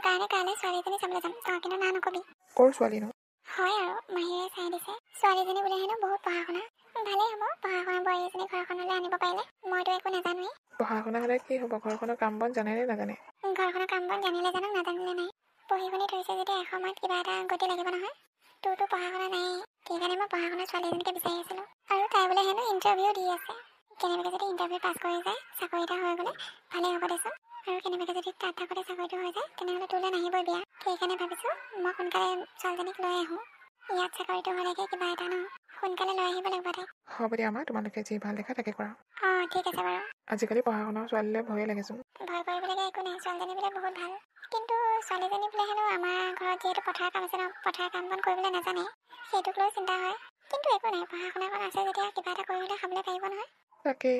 কাৰণে কাইলৈ ছোৱালীজনী চাবলৈ যাম, তই কিন্তু না নকবি। ক'ৰ ছোৱালী নো? হয় আৰু মাহীৰে চাই দিছে। ছোৱালীজনী বোলে হেনো বহুত পঢ়া শুনা। ভালেই হ'ব পঢ়া শুনা বোৱাৰী এজনী ঘৰখনলৈ আনিব পাৰিলে। মইতো একো নাজানোৱেই। পঢ়া শুনা হ'লে কি হ'ব? ঘৰখনৰ কাম বন জানে নে নাজানে? ঘৰখনৰ কাম বন জানিলে জানক নাজানিলে নাই। পঢ়ি শুনি থৈছে যেতিয়া এসময়ত কিবা এটা গতি লাগিব নহয়। তোৰতো পঢ়া শুনা নাই, সেইকাৰণে মই পঢ়া শুনা ছোৱালী এজনীকে বিচাৰি আছিলোঁ। আৰু তাই বোলে হেনো ইণ্টাৰভিউ দি আছে। কেনেবাকৈ যদি ইণ্টাৰভিউ পাছ কৰি যায়, চাকৰি এটা হৈ গ'লে ভালেই হ'ব দেচোন। আৰু কেনেবাকৈ যদি তাত থাকোঁতে চাকৰিটো হৈ যায়, তেনেহ'লে তোলৈ নাহিবই বিয়া। সেইকাৰণে ভাবিছোঁ মই সোনকালে ছোৱালীজনীক লৈ আহোঁ। ইয়াত চাকৰিটো হ'লেগে কিবা এটা ন, সোনকালে লৈ আহিব লাগিব তাইক। হ'ব দিয়া মা, তোমালোকে যি ভাল দেখা তাকে কৰা। অঁ ঠিক আছে বাৰু। আজিকালি পঢ়া শুনা ছোৱালীলৈ ভয়ে লাগেচোন। ভয় কৰিবলগীয়া একো নাই, ছোৱালীজনী বোলে বহুত ভাল। কিন্তু ছোৱালীজনী বোলে হেনো আমাৰ ঘৰত যিহেতু পথাৰ কাম আছে ন, পথাৰ কাম বন কৰিবলৈ নাজানে, সেইটোক লৈ চিন্তা হয়। কিন্তু একো নাই, পঢ়া শুনাখন আছে যেতিয়া কিবা এটা কৰিবলৈ খাবলৈ পাৰিব নহয়। তাকেই,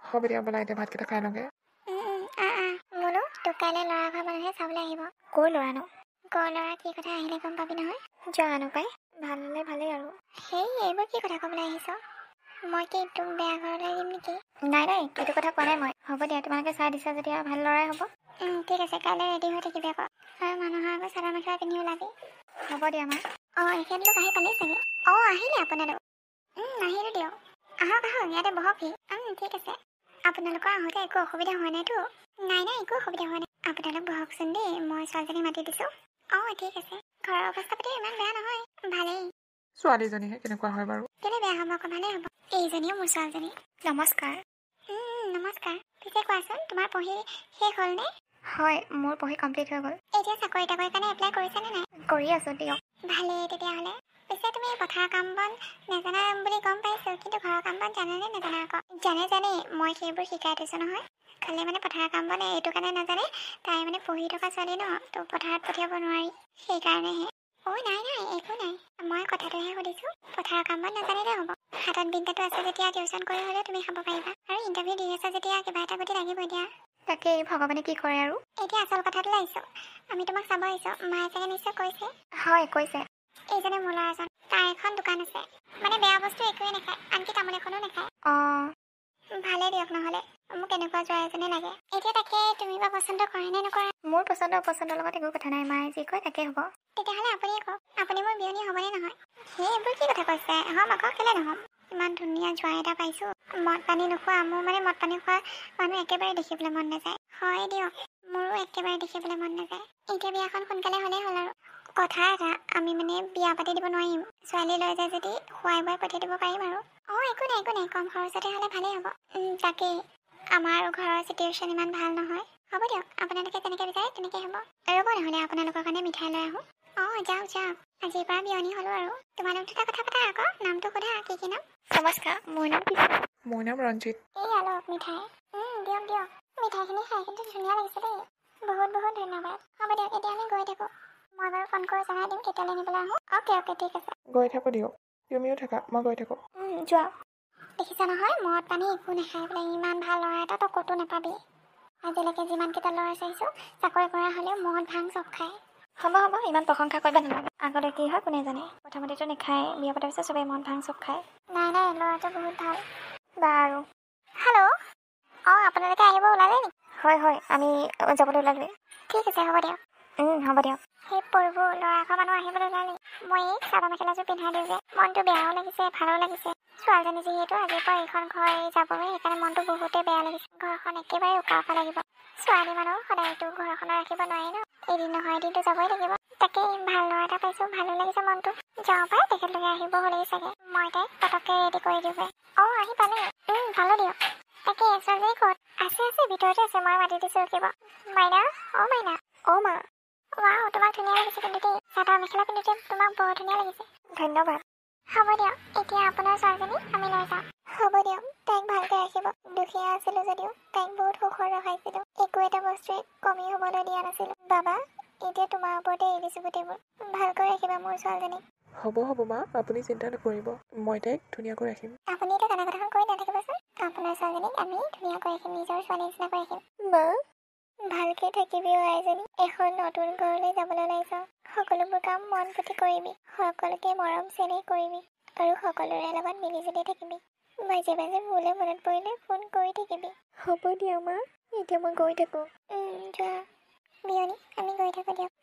হ'ব দিয়া ব'লা এতিয়া ভাতকেইটা খাই লওঁগে। মোলো তোক কাইলৈ ল'ৰা ঘৰ মানুহে চাবলৈ আহিব। ক'ৰ ল'ৰানো? ক'ৰ ল'ৰা কি কথা আহিলে গম পাবি নহয়। জানো পাই, ভাল হ'লে ভালেই আৰু। সেই এইবোৰ কি কথা ক'বলৈ আহিছ? মই কি তোক বেয়া ঘৰলৈ দিম নেকি? নাই নাই, এইটো কথা কোৱা নাই মই। হ'ব দিয়া, তোমালোকে চাই দিছা যেতিয়া ভাল ল'ৰাই হ'ব। ঠিক আছে, কাইলৈ ৰেডি হৈ থাকিবি আকৌ। আৰু মানুহৰ আগত চাদৰ মেখেলা পিন্ধি ওলাবি। হ'ব দিয়া মা। এখেত লোক আহি পালেই চাগে। আহিলে আপোনালোক। আহিলোঁ দিয়ক। আহক ইয়াতে বহকহি। ঠিক আছে। আপোনালোকৰ আহোঁতে একো অসুবিধা হোৱা নাইতো? নাই একো অসুবিধা হোৱা নাই। আপোনালোক বহকচোন দেই, মই ছোৱালীজনীক মাতি দিছোঁ। ঠিক আছে। ঘৰৰ অৱস্থা পাতি ইমান বেয়া নহয়, ভালেই। ছোৱালীজনীহে কেনেকুৱা হয় বাৰু? কেলৈ বেয়া হ'ব আকৌ, ভালেই হ'ব। এইজনীও মোৰ ছোৱালীজনী। নমস্কাৰ। নমস্কাৰ। পিছে কোৱাচোন, তোমাৰ পঢ়ি শেষ হ'লনে? হয়, মোৰ পঢ়ি কমপ্লিট হৈ গ'ল। এতিয়া চাকৰি তাকৰিৰ কাৰণে এপ্লাই কৰিছেনে নাই? কৰি আছোঁ দিয়ক। ভালেই তেতিয়াহ'লে। পিছে তুমি পথাৰৰ কাম বন নাজানা বুলি গম পাইছোঁ, কিন্তু ঘৰৰ কাম বন জানানে নাজানা আকৌ? জানে, মই সেইবোৰ শিকাই থৈছোঁ নহয়। খালি মানে পথাৰৰ কাম বন এইটো কাৰণে নাজানে, তাই মানে পঢ়ি থকা ছোৱালী ন, তো পথাৰত পঠিয়াব নোৱাৰি, সেইকাৰণেহে। নাই একো নাই। মই কথাটোহে সুধিছোঁ। পথাৰৰ কাম বন নাজানিলে হ'ব। হাতত বিদ্যাটো আছে যেতিয়া টিউশ্যন কৰি হ'লেও তুমি খাব পাৰিবা। আৰু ইণ্টাৰভিউ দি আছা যেতিয়া কিবা এটা গতি লাগিব এতিয়া। তাকেই, ভগৱানে কি কৰে আৰু। এতিয়া আচল কথাটো আহিছোঁ। আমি তোমাক চাব আহিছোঁ। মায়ে চাগে নিশ্চয় কৈছে? হয়, কৈছে। এইজনে মোৰ ল'ৰাজন। তাৰ এখন দোকান আছে। মানে বেয়া বস্তু একোৱে নাখায়, আনকি তামোল এখনো নাখায়। ভালেই দিয়ক নহ'লে। মোক এনেকুৱা যোৱা এজনে লাগে। এতিয়া তাকে তুমি বা পচন্দ কৰা নে নকৰা? মোৰ পচন্দৰ লগত একো কথা নাই, মায়ে যি কয় তাকে হ'ব। তেতিয়াহ'লে আপুনিয়ে কওক, আপুনি মোৰ বিয়নী হ'বনে নহয়? এইবোৰ কি কথা কৈছে? হ'ম আকৌ, কেলৈ নহ'ম? ইমান ধুনীয়া জোঁৱাই এটা পাইছোঁ। মদ পানী নোখোৱা, মোৰ মানে মদ পানী খোৱা মানুহ একেবাৰে দেখিবলৈ মন নাযায়। হয় দিয়ক, মোৰো একেবাৰে দেখিবলৈ মন নাযায়। এতিয়া বিয়াখন সোনকালে হ'লেই হ'ল আৰু। কথা এটা, আমি মানে বিয়া পাতি দিব নোৱাৰিম। ছোৱালী লৈ যায় যদি খুৱাই বোৱাই পঠিয়াই দিব পাৰিম আৰু। একো নাই, কম খৰচতে হ'লে ভালেই হ'ব। তাকেই, আমাৰ ঘৰৰ চিটুৱেশ্যন ইমান ভাল নহয়। হ'ব দিয়ক, আপোনালোকে যেনেকৈ বিচাৰে তেনেকৈ হ'ব। ৰ'ব নহ'লে আপোনালোকৰ কাৰণে মিঠাই লৈ আহোঁ। যাওক। আজিৰ পৰা বিয়নী হ'লোঁ আৰু। তোমালোক দুটা কথা পাতা আকৌ, নামটো সোধা, কি নাম? নমস্কাৰ, মোৰ নাম পিছা। মোৰ নাম ৰঞ্জিত। অলপ মিঠাই। দিয়ক। মিঠাইখিনি খাই কিন্তু ধুনীয়া লাগিছে দেই। বহুত ধন্যবাদ। হ'ব দিয়ক, এতিয়া আমি গৈ থাকোঁ। মই বাৰু ফোন কৰি জনাই দিম কেতিয়ালৈ নিবলৈ আহোঁ। অ'কে, ঠিক আছে। গৈ থাকোঁ দিয়ক। তুমিও থাকা, মই গৈ থাকোঁ। যোৱা। দেখিছা নহয়, মদ পানী একো নাখায় বোলে। ইমান ভাল ল'ৰা এটা তই ক'তো নাপাবি। আজিলৈকে যিমানকেইটা ল'ৰা চাইছোঁ, চাকৰি কৰা হ'লেও মদ ভাং চব খায়। হ'ব, ইমান প্ৰশংসা কৰিব নালাগে। আগতে কি হয় কোনে জানে। প্ৰথমতেতো নাখায়, বিয়া পতাৰ পিছত চবেই মদ ভাং চব খায়। নাই, ল'ৰাটো বহুত ভাল। বাৰু। হেল্ল'। আপোনালোকে আহিব ওলালে নেকি? হয়, আমি যাবলৈ ওলালোৱে। ঠিক আছে, হ'ব দিয়ক। হ'ব দিয়ক। সেই পৰবোৰ ল'ৰা ঘৰ মানুহ আহিবলৈ ওলালে। মই এই চাদৰ মেখেলাযোৰ পিন্ধাই দিওঁ যে, মনটো বেয়াও লাগিছে, ভালো লাগিছে। ছোৱালীজনী যিহেতু আজিৰ পৰা এইখন ঘৰ এৰি যাবহে, সেইকাৰণে মনটো বহুতেই বেয়া লাগিছে। ঘৰখন একেবাৰে উকা লাগিব। ছোৱালী মানুহ সদায়তো ঘৰখনত ৰাখিব নোৱাৰি ন, এদিন নহয় এদিনতো যাবই লাগিব। তাকেই, ভাল ল'ৰা এটা পাইছোঁ, ভালো লাগিছে মনটো। যাওঁ পাই, তেখেতলোকে আহিব হ'লেই চাগে। মই তাইক পটককৈ ৰেডি কৰি দিওঁগৈ। আহি পালে। পালো দিয়ক। তাকে, ছোৱালীজনী ক'ত? আছে, ভিতৰতে আছে। মই মাতি দিছোঁ ৰখিব। মাইনা, মাইনা। মা। তোমাক ধুনীয়া লাগিছে কিন্তু দেই। চাদৰ মেখেলা পিন্ধোতে তোমাক বৰ ধুনীয়া লাগিছে। ধন্যবাদ। হ'ব দিয়ক, এতিয়া আপোনাৰ ছোৱালীজনী আমি লৈ যাওঁ। হ'ব দিয়ক, তাইক ভালকৈ ৰাখিব। দুখীয়া আছিলোঁ যদিও তাইক বহুত সুখত ৰখাইছিলোঁ। একো এটা বস্তুৱে কমি হ'বলৈ দিয়া নাছিলোঁ। বাবা, এতিয়া তোমাৰ ওপৰতে এৰি দিছোঁ গোটেইবোৰ। ভালকৈ ৰাখিবা মোৰ ছোৱালীজনীক। হ'ব মা, আপুনি চিন্তা নকৰিব। মই তাইক ধুনীয়াকৈ ৰাখিম। আপুনি এতিয়া কানা কথাখন কৈ নাথাকিবচোন। আপোনাৰ ছোৱালীজনীক আমি ধুনীয়াকৈ ৰাখিম, নিজৰ ছোৱালী নিচিনাকৈ ৰাখিম। মা, ভালকৈ থাকিবি আইজনী। এখন নতুন ঘৰলৈ যাবলৈ ওলাইছ। সকলোবোৰ কাম মন পুতি কৰিবি। সকলোকে মৰম চেনেহ কৰিবি আৰু সকলোৰে লগত মিলিজুলি থাকিবি। মাজে মোলৈ মনত পৰিলে ফোন কৰি থাকিবি। হ'ব দিয়া মা, এতিয়া মই গৈ থাকোঁ। যোৱা বিয়নী, আমি গৈ থাকোঁ। হ'ব দিয়ক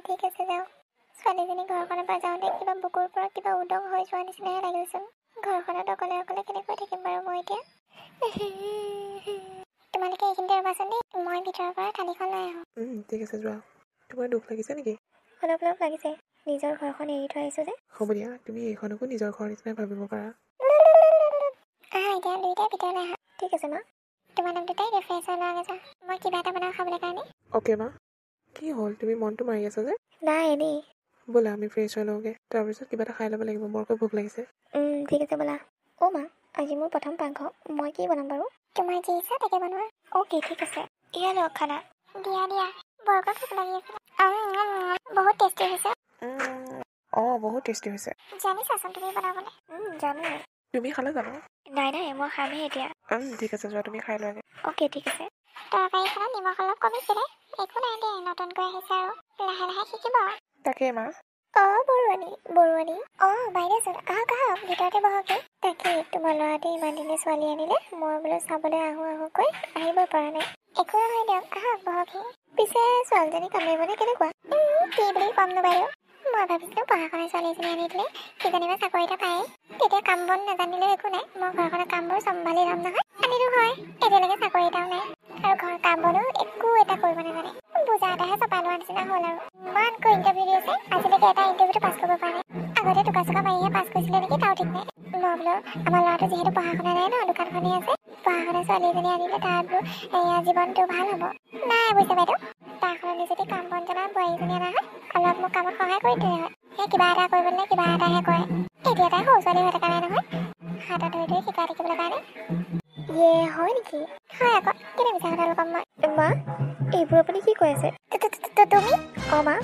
ঠিক আছে যাওক ছোৱালীজনী ঘৰখনৰ পৰা যাওঁতে কিবা বুকুৰ পৰা কিবা উদং হৈ যোৱা নিচিনাহে লাগিলচোন ঘৰখনত অকলে অকলে কেনেকৈ থাকিম বাৰু মই এতিয়া তোমালোকে এইখিনিতে ৰ'বাচোন দেই মই ভিতৰৰ পৰা থালিখন লৈ আহোঁ ঠিক আছে যোৱা তোমাৰ দুখ লাগিছে নেকি অলপ অলপ লাগিছে নিজৰ ঘৰখন এৰি থৈ আহিছোঁ যে হ'ব দিয়া তুমি এইখনকো নিজৰ ঘৰ নিচিনাই ভাবিব পাৰা এতিয়া দুইটাই ভিতৰলৈ আহা ঠিক আছে মা তোমালোক দুটাই ফ্ৰেছ হৈ লোৱাগৈ যোৱা মই কিবা এটা বনাওঁ খাবলৈ কাৰণে অ'কে মা কি হ'ল তুমি মনটো মাৰি আছা যে নাই এনেই ব'লা আমি ফ্ৰেছ হৈ লওঁগৈ তাৰপিছত কিবা এটা খাই ল'ব লাগিব বৰকৈ ভোক লাগিছে ঠিক আছে ব'লা মা আজি মোৰ প্ৰথম পাকঘ মই কি বনাম বাৰু তোমাৰ যি ইচ্ছা তাকে বনোৱা অ'কে ঠিক আছে এয়া লওক খানা দিয়া বৰকৈ ভোক লাগি আছে বহুত টেষ্টি হৈছে বহুত টেষ্টি হৈছে জানিছাচোন তুমি বনাবলৈ জানো তুমি খালা জানো নাই মই খামহে এতিয়া ঠিক আছে যোৱা তুমি খাই লোৱাগৈ অ'কে ঠিক আছে তৰকাৰীখনত নিমখ অলপ কমিছিলে একো নাই দেই নতুনকৈ আহিছে আৰু লাহে লাহে শিকিব তাকে মা বৰুৱানী বাইদেউচোন আহক ভিতৰতে বহকহি তাকে তোমাৰ ল'ৰাটোৱে ইমান দিনে ছোৱালী আনিলে মই বোলো চাবলৈ আহোঁকৈ আহিব পৰা নাই একো নহয় দিয়ক আহক বহকহি পিছে ছোৱালীজনী কামৰিবনে কেনেকুৱা কি বুলি ক'ম নো বাইদেউ মই ভাবিছিলোঁ পঢ়া শুনা ছোৱালী এজনী আনি দিলে কিজানিবা চাকৰি এটা পায়ে তেতিয়া কাম বন নাজানিলেও একো নাই মই ঘৰখনৰ কামবোৰ চম্ভালি ল'ম নহয় আনিলোঁ হয় এতিয়ালৈকে চাকৰি এটাও নাই আৰু ঘৰৰ কাম বনো একো এটা কৰিব নাজানে বোজা এটাহে চপাই লোৱাৰ নিচিনা হ'ল আৰু ইমানকৈ ইণ্টাৰভিউ দি আছে আজিলৈকে এটা ইণ্টাৰভিউটো পাছ কৰিব পৰা নাই আগতে টোকা চোকা মাৰিহে পাছ কৰিছিলে নেকি তাও ঠিক নাই মই বোলো আমাৰ ল'ৰাটো যিহেতু পঢ়া শুনা নাই ন দোকানখনেই আছে পঢ়া শুনা ছোৱালী এজনী আনিলে তাৰ বোলো জীৱনটো ভাল হ'ব নাই বুজিছে বাইদেউ তাৰ সলনি যদি কাম বন জনা বোৱাৰীজনী অনা হয় অলপ মোক কামত সহায় কৰি দিলে হয় সেই কিবা এটা কৰিবলৈ কিবা এটাহে কৰে এতিয়া তাই সৰু ছোৱালী হৈ থকা নাই নহয় হাতত ধৰি শিকাই থাকিবলৈ কাৰণে হয় নেকি হয় আকৌ কেনে মিছা কথা ক'ম মই মা এইবোৰ আপুনি কি কৈ আছে তুমি মা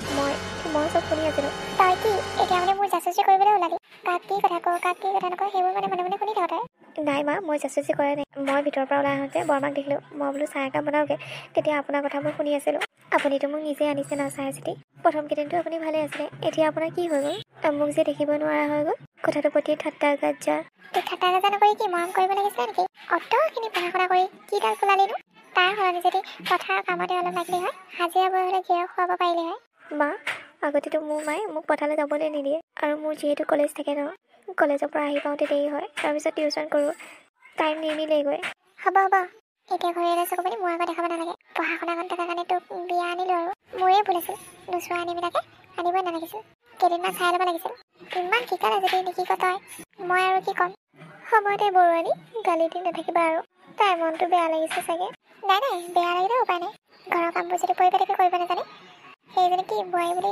মই চব শুনি আছিলোঁ তই কি এতিয়া মানে মোৰ জাচুচি কৰিবলৈ ওলালি কাক কি কথা কওঁ কাক কি কথা নকওঁ সেইবোৰ মানে মনে শুনি থাকোঁ তই নাই মা মই জাচুচি কৰা নাই মই ভিতৰৰ পৰা ওলাই আহোঁতে বৰমাক দেখিলোঁ মই বোলো চাহ একাপ বনাওঁগৈ তেতিয়া আপোনাৰ কথাবোৰ শুনি আছিলোঁ আপুনিতো মোক নিজে আনিছে ন চাই চিতি প্ৰথম কেইদিনটো আপুনি ভালে আছিলে এতিয়া আপোনাৰ কি হৈ গ'ল মোক যে দেখিব নোৱাৰা হৈ গ'ল কথাটোৰ প্ৰতি ঠাট্টা গাজ্জা ঠাট্টা গাজ্জা নকৰি কি মৰম কৰিব লাগিছিলে নেকি অতখিনি পঢ়া শুনা কৰি কি ডাল ফুলালিনো তাৰ সলনি যদি পথাৰৰ কামতে অলপ লাগিলে হয় হাজিৰা বৈ হ'লে গিৰক খুৱাব পাৰিলে হয় মা আগতেতো মোৰ মায়ে মোক পথাৰলৈ যাবলৈ নিদিয়ে আৰু মোৰ যিহেতু কলেজ থাকে ন কলেজৰ পৰা আহি পাওঁতে দেৰি হয় তাৰপিছত টিউশ্যন কৰোঁ টাইম নিমিলেগৈ হ'ব এতিয়া ঘৰে এনে চকু পানী মোৰ আগত দেখাব নালাগে পঢ়া শুনা কৰি থকাৰ কাৰণে তোক বিয়া আনিলোঁ আৰু মোৰে ভুল আছিল নোচোৱা আনিবিলাকে আনিবই নালাগিছিল কেইদিনমান চাই ল'ব লাগিছিল ইমান শিকালে যদি নিশিক তই মই আৰু কি ক'ম হ'ব দে বৰুৱানী গালি দি নাথাকিবা আৰু তাইৰ মনটো বেয়া লাগিছে চাগে নাই বেয়া লাগিলে উপায় নাই ঘৰৰ কামবোৰ যদি পৰিপাটিকৈ কৰিব নাজানে সেইজনী কি বোৱাৰী বুলি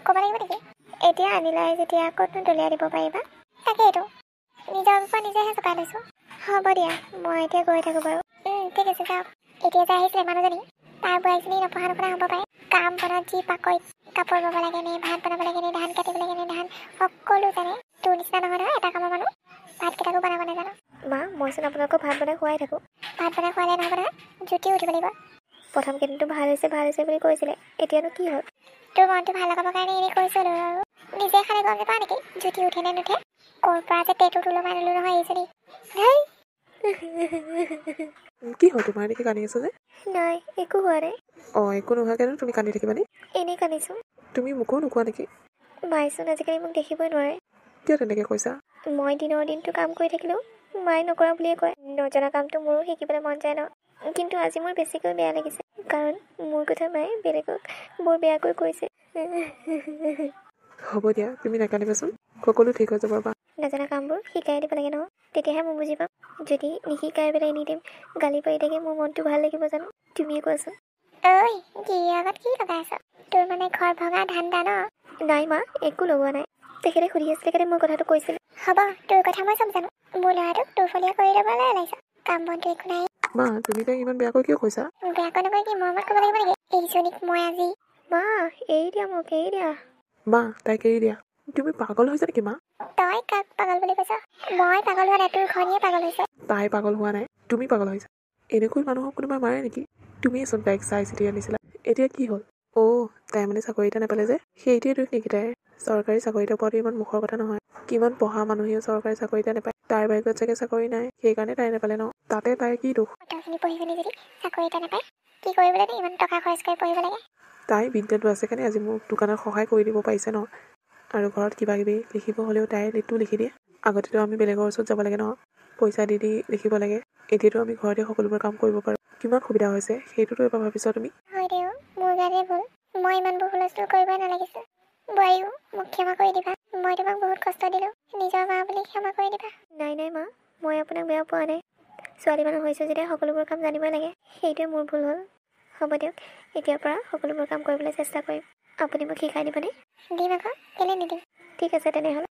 ক'ব লাগিব নেকি এতিয়া আনিলাই যেতিয়া ক'তনো দলিয়াই দিব পাৰিবা তাকেইতো নিজৰ ওপৰত নিজেহে চপাই লৈছোঁ হ'ব দিয়া মই এতিয়া গৈ থাকোঁ বাৰু ঠিক আছে যাওক এতিয়া যে আহিছিলে মানুহজনী তাৰ বোৱাৰীজনী নপঢ়া নুশুনা হ'ব পাৰে কাম বনত যি পাকৈত কাপোৰ বব লাগে নে ভাত বনাব লাগে নে ধান কাটিব লাগে নে ধান সকলো জানে তোৰ নিচিনা নহয় এটা কামৰ মানুহ ভাতকেইটাকো বনাব নাজানো মা মইচোন আপোনালোকক ভাত বনাই খুৱাই থাকোঁ ভাত বনাই খুৱালে নহ'ব নহয় জুতিও উঠিব লাগিব প্ৰথম কেইদিনটো ভাল হৈছে বুলি কৈছিলে এতিয়ানো কি হ'ল তোৰ মনটো ভাল লগাবৰ কাৰণে এনেই কৰিছিলোঁ আৰু নিজে খালে গম নাপাওঁ নেকি জুতি উঠে নে নুঠে ক'ৰ পৰা যে পেটটো ওলমাই ল'লোঁ নহয় এইজনী কি হ'ল তোমাৰ এনেকৈ কান্দি আছা যে নাই একো হোৱা নাই একো নোহোৱাকৈ তুমি কান্দি থাকিবানে এনেই কান্দিছোঁ তুমি মোকো নোকোৱা নেকি মায়েচোন আজিকালি মোক দেখিবই নোৱাৰে কিয় তেনেকৈ কৈছা মই দিনৰ দিনটো কাম কৰি থাকিলেও মায়ে নকৰা বুলিয়ে কয় নজনা কামটো মোৰো শিকিবলৈ মন যায় ন কিন্তু আজি মোৰ বেছিকৈ বেয়া লাগিছে কাৰণ মোৰ কথা মায়ে বেলেগক বৰ বেয়াকৈ কৈছে হ'ব দিয়া তুমি নাকান্দিবাচোন সকলো ঠিক হৈ যাব বা নজনা কামবোৰ শিকাই দিব লাগে ন তেতিয়াহে মই বুজি পাম যদি নিশিকাই পেলাই এনি টাইম গালি পাৰি থাকে মোৰ মনটো ভাল লাগিব জানো তুমিয়ে কোৱাচোন ঐ গিৰিৰ আগত কি লগাই আছ তোৰ মানে ঘৰ ভঙা ধান্দা ন নাই মা একো লগোৱা নাই তেখেতে সুধি আছিলে কাৰণে মই কথাটো কৈছিলোঁ হ'ব তোৰ কথা মই চব জানো মোৰ ল'ৰাটোক তোৰ ফলীয়া কৰি ল'বলৈ ওলাইছ কাম বনটো একো নাই মা তুমি তাইক ইমান বেয়াকৈ কিয় কৈছা বেয়াকৈ নকয় কি মৰমত ক'ব লাগিব নেকি এইজনীক মই আজি মা এৰি দিয়া মোক এৰি দিয়া মা তাইক এৰি দিয়া তুমি পাগল হৈছা নেকি মা তই কাক পাগল বুলি কৈছ মই পাগল হোৱা নাই তোৰ ঘনীয়ে পাগল হৈছে তাই পাগল হোৱা নাই তুমি পাগল হৈছা এনেকৈ মানুহক কোনোবাই মাৰে নেকি তুমিয়েচোন তাইক চাই চিতি আনিছিলা এতিয়া কি হ'ল তাই মানে চাকৰি এটা নাপালে যে সেইটোৱে দুখ নেকি তাইৰ চৰকাৰী চাকৰি এটা পোৱাটো ইমান মুখৰ কথা নহয় কিমান পঢ়া মানুহেও চৰকাৰী চাকৰি এটা নাপায় তাইৰ ভাগ্যত চাগে চাকৰি নাই সেইকাৰণে তাই নাপালে ন তাতে তাইৰ কি দুখ অতখিনি পঢ়ি শুনি যদি চাকৰি এটা নাপায় কি কৰিবলৈ ইমান টকা খৰচ কৰি পঢ়িব লাগে তাই বিদ্যাটো আছে কাৰণে আজি মোক দোকানত সহায় কৰি দিব পাৰিছে ন। আৰু ঘৰত কিবা কিবি লিখিব হ'লেও তাই লিটটো লিখি দিয়ে। আগতেতো আমি বেলেগৰ ওচৰত যাব লাগে ন, পইচা দি দি লিখিব লাগে। এতিয়াতো আমি ঘৰতে সকলোবোৰ কাম কৰিব পাৰোঁ। কিমান সুবিধা হৈছে সেইটোতো এবাৰ ভাবিছা তুমি? হয় দেও, মোৰ গাতে ভুল। মই ইমানবোৰ হুলস্থুল কৰিবই নালাগিছিল। বোৱাৰীও মোক ক্ষমা কৰি দিবা। মই তোমাক বহুত কষ্ট দিলোঁ। নিজৰ মা বুলি ক্ষমা কৰি দিবা। নাই নাই মা, মই আপোনাক বেয়া পোৱা নাই। ছোৱালী মানুহ হৈছে যেতিয়া সকলোবোৰ কাম জানিবই লাগে। সেইটোৱে মোৰ ভুল হ'ল। হ'ব দিয়ক, এতিয়াৰ পৰা সকলোবোৰ কাম কৰিবলৈ চেষ্টা কৰিম। আপুনি মোক শিকাই দিবনে? দিম আকৌ, কেলৈ নিদিম। ঠিক আছে তেনেহ'লে।